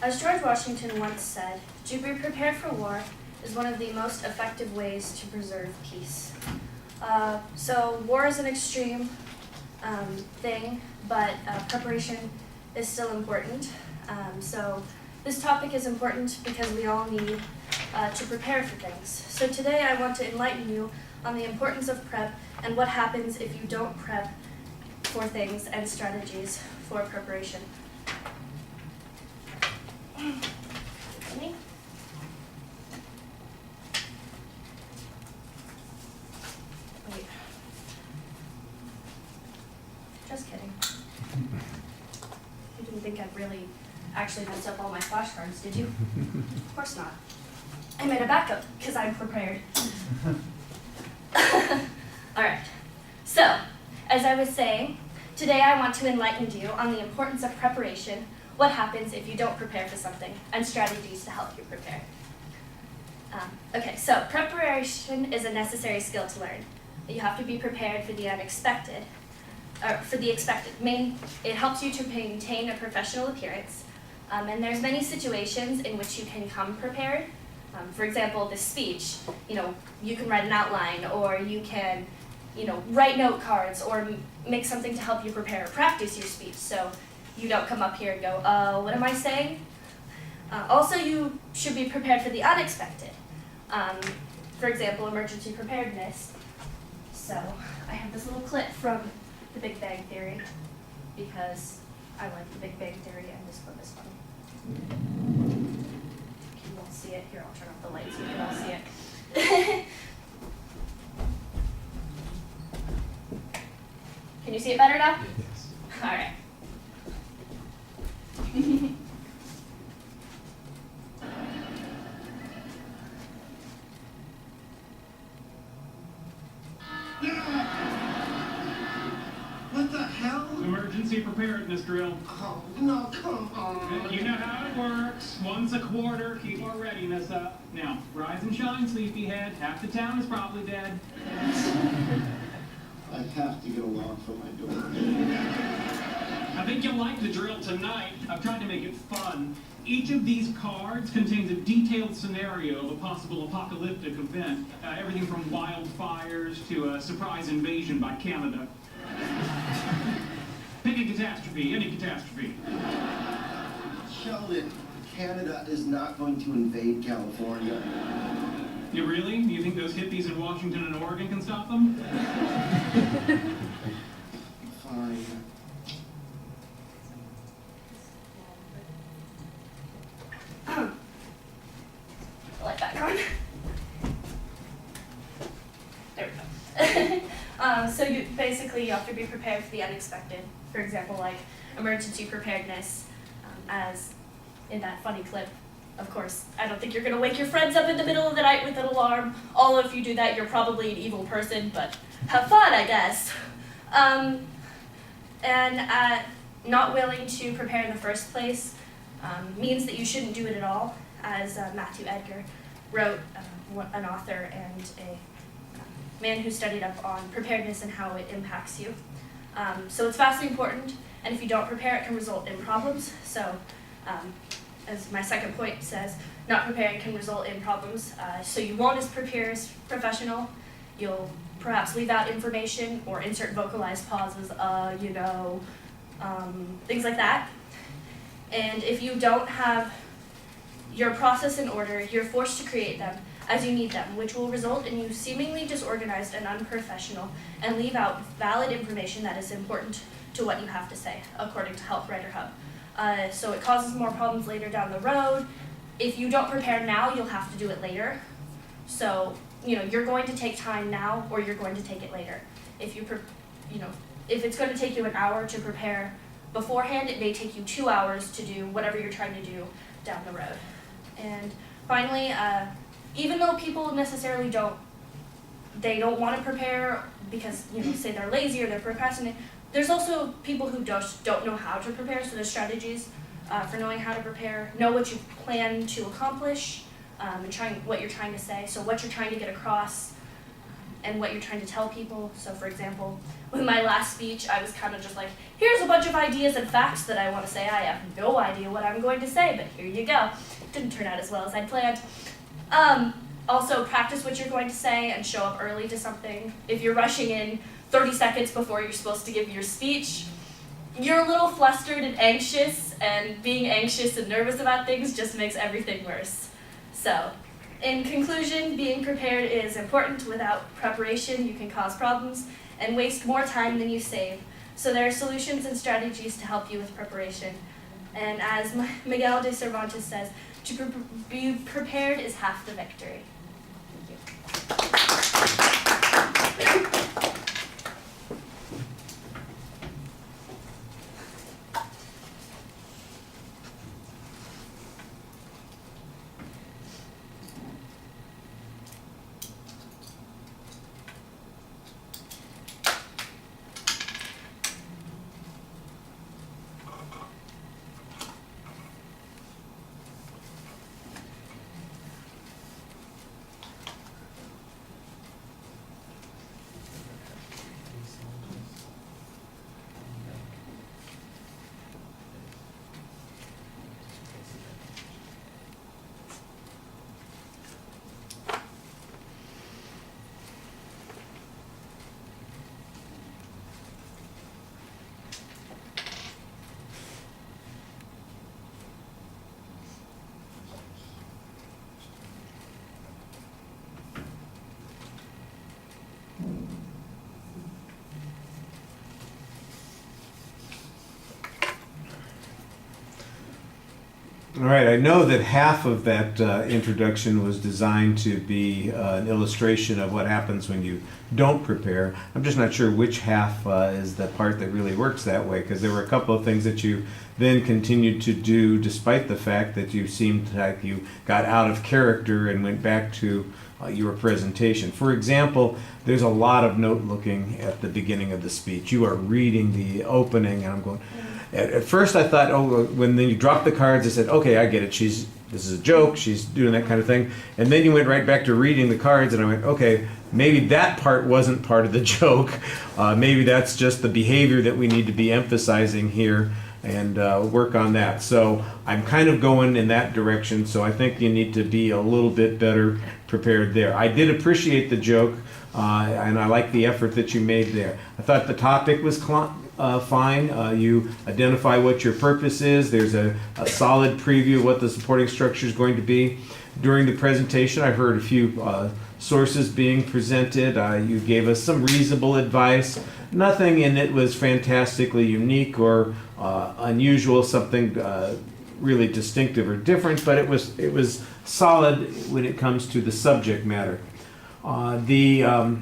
As George Washington once said, to be prepared for war is one of the most effective ways to preserve peace. So war is an extreme thing, but preparation is still important. So this topic is important because we all need to prepare for things. So today I want to enlighten you on the importance of prep and what happens if you don't prep for things and strategies for preparation. Wait. Just kidding. You didn't think I'd really actually mess up all my flashcards, did you? Of course not. I made a backup because I'm prepared. Alright, so as I was saying, today I want to enlighten you on the importance of preparation, what happens if you don't prepare for something, and strategies to help you prepare. Okay, so preparation is a necessary skill to learn. You have to be prepared for the unexpected, or for the expected. It helps you to maintain a professional appearance, and there's many situations in which you can come prepared. For example, this speech, you can write an outline, or you can, write note cards, or make something to help you prepare or practice your speech, so you don't come up here and go, what am I saying? Also, you should be prepared for the unexpected. For example, emergency preparedness. So I have this little clip from The Big Bang Theory, because I like The Big Bang Theory, and this clip is funny. Can you all see it? Here, I'll turn off the light so you can all see it. Can you see it better now? Yes. All right. What the hell? Emergency preparedness drill. Oh, no, come on. You know how it works. Once a quarter, keep our readiness up. Now, rise and shine, sleepyhead. Half the town is probably dead. I have to get a lock for my door. I think you'll like the drill tonight. I've tried to make it fun. Each of these cards contains a detailed scenario of a possible apocalyptic event. Everything from wildfires to a surprise invasion by Canada. Pick a catastrophe, any catastrophe. Sheldon, Canada is not going to invade California. You really? You think those hippies in Washington and Oregon can stop them? Fine. Light back on. There we go. So you have to be prepared for the unexpected. For example, like emergency preparedness, as in that funny clip. Of course, I don't think you're going to wake your friends up in the middle of the night with an alarm. Although if you do that, you're probably an evil person, but have fun, I guess. Not willing to prepare in the first place means that you shouldn't do it at all, as Matthew Edgar wrote, an author and a man who studied up on preparedness and how it impacts you. So it's vastly important, and if you don't prepare, it can result in problems. So, as my second point says, not preparing can result in problems. So you won't prepare as professional. You'll perhaps leave out information or insert vocalized pauses, things like that. And if you don't have your process in order, you're forced to create them as you need them, which will result in you seemingly disorganized and unprofessional and leave out valid information that is important to what you have to say, according to Health Writer Hub. So it causes more problems later down the road. If you don't prepare now, you'll have to do it later. So, you're going to take time now, or you're going to take it later. If if it's going to take you an hour to prepare beforehand, it may take you 2 hours to do whatever you're trying to do down the road. And finally, even though people necessarily don't want to prepare because, say they're lazy or they're procrastinating, there's also people who just don't know how to prepare, so there's strategies for knowing how to prepare. Know what you plan to accomplish, and what you're trying to say, so what you're trying to get across. and what you're trying to tell people. So for example, with my last speech, I was kind of just like, here's a bunch of ideas and facts that I want to say. I have no idea what I'm going to say, but here you go. Didn't turn out as well as I'd planned. Also, practice what you're going to say and show up early to something. If you're rushing in 30 seconds before you're supposed to give your speech, you're a little flustered and anxious, and being anxious and nervous about things just makes everything worse. So, in conclusion, being prepared is important. Without preparation, you can cause problems and waste more time than you save. So there are solutions and strategies to help you with preparation. And as Miguel de Cervantes says, to be prepared is half the victory. Thank you. All right, I know that half of that introduction was designed to be an illustration of what happens when you don't prepare. I'm just not sure which half is the part that really works that way, because there were a couple of things that you then continued to do despite the fact that you seemed like you got out of character and went back to your presentation. For example, there's a lot of note looking at the beginning of the speech. You are reading the opening, and I'm going... At first I thought, oh, when then you dropped the cards, I said, okay, I get it. This is a joke. She's doing that kind of thing. And then you went right back to reading the cards, and I went, okay, maybe that part wasn't part of the joke. Maybe that's just the behavior that we need to be emphasizing here, and work on that. So I'm kind of going in that direction. So I think you need to be a little bit better prepared there. I did appreciate the joke, and I like the effort that you made there. I thought the topic was fine. You identify what your purpose is. There's a solid preview of what the supporting structure is going to be. During the presentation, I heard a few sources being presented. You gave us some reasonable advice. Nothing in it was fantastically unique or unusual, something really distinctive or different, but it was solid when it comes to the subject matter. The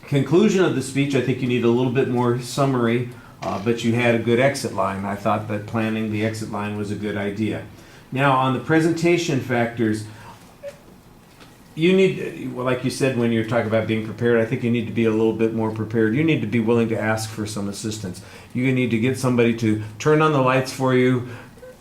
conclusion of the speech, I think you need a little bit more summary, but you had a good exit line. I thought that planning the exit line was a good idea. Now, on the presentation factors, you need, well, like you said when you're talking about being prepared, I think you need to be a little bit more prepared. You need to be willing to ask for some assistance. You need to get somebody to turn on the lights for you,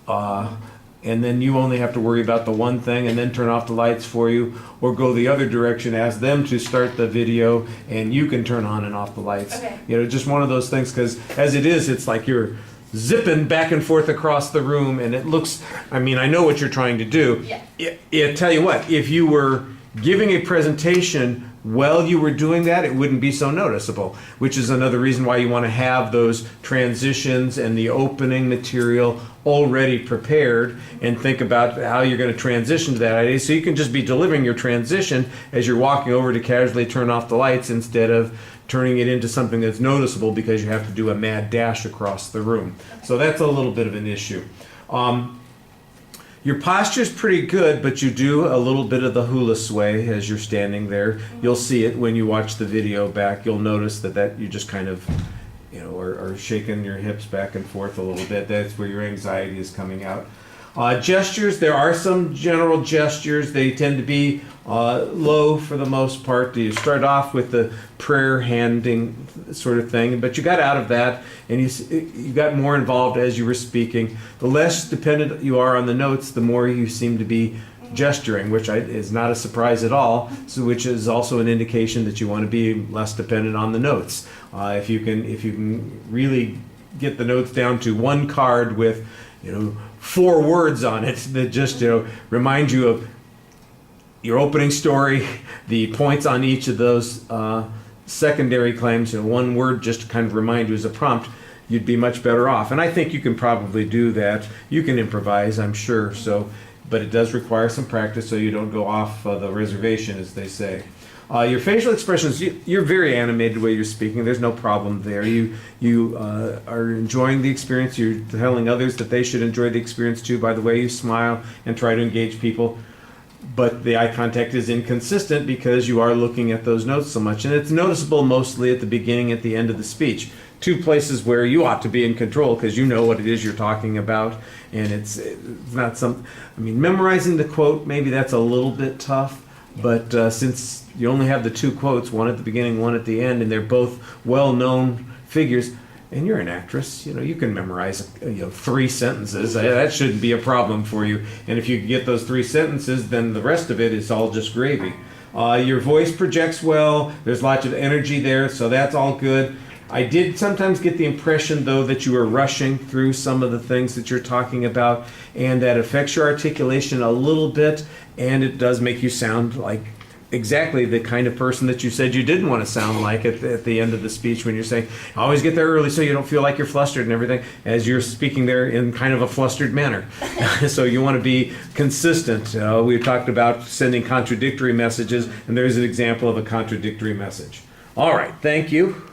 and then you only have to worry about the one thing and then turn off the lights for you, or go the other direction, ask them to start the video and you can turn on and off the lights. Okay. You know, just one of those things, because as it is, it's like you're zipping back and forth across the room, and it looks, I mean, I know what you're trying to do. Yeah. Tell you what, if you were giving a presentation while you were doing that, it wouldn't be so noticeable, which is another reason why you want to have those transitions and the opening material already prepared, and think about how you're going to transition to that idea, so you can just be delivering your transition as you're walking over to casually turn off the lights, instead of turning it into something that's noticeable because you have to do a mad dash across the room. So that's a little bit of an issue. Your posture's pretty good, but you do a little bit of the hula sway as you're standing there. You'll see it when you watch the video back. You'll notice that you just kind of, you know, are shaking your hips back and forth a little bit. That's where your anxiety is coming out. Gestures, there are some general gestures. They tend to be low for the most part. You start off with the prayer handing sort of thing, but you got out of that, and you got more involved as you were speaking. The less dependent you are on the notes, the more you seem to be gesturing, which is not a surprise at all, so which is also an indication that you want to be less dependent on the notes. If you can really get the notes down to one card with 4 words on it that just remind you of your opening story, the points on each of those secondary claims, one word just to kind of remind you as a prompt, you'd be much better off. And I think you can probably do that. You can improvise, I'm sure. But it does require some practice so you don't go off the reservation, as they say. Your facial expressions, you're very animated the way you're speaking. There's no problem there. You are enjoying the experience. You're telling others that they should enjoy the experience too by the way you smile and try to engage people. But the eye contact is inconsistent because you are looking at those notes so much. And it's noticeable mostly at the beginning, at the end of the speech. 2 places where you ought to be in control because you know what it is you're talking about. And it's not memorizing the quote, maybe that's a little bit tough. But since you only have the 2 quotes, one at the beginning, one at the end, and they're both well-known figures, and you're an actress, you can memorize 3 sentences. That shouldn't be a problem for you. And if you can get those 3 sentences, then the rest of it is all just gravy. Your voice projects well. There's lots of energy there, so that's all good. I did sometimes get the impression, though, that you were rushing through some of the things that you're talking about, and that affects your articulation a little bit, and it does make you sound like exactly the kind of person that you said you didn't want to sound like at the end of the speech when you're saying, always get there early so you don't feel like you're flustered and everything, as you're speaking there in kind of a flustered manner. So you want to be consistent. We've talked about sending contradictory messages, and there's an example of a contradictory message. All right, thank you.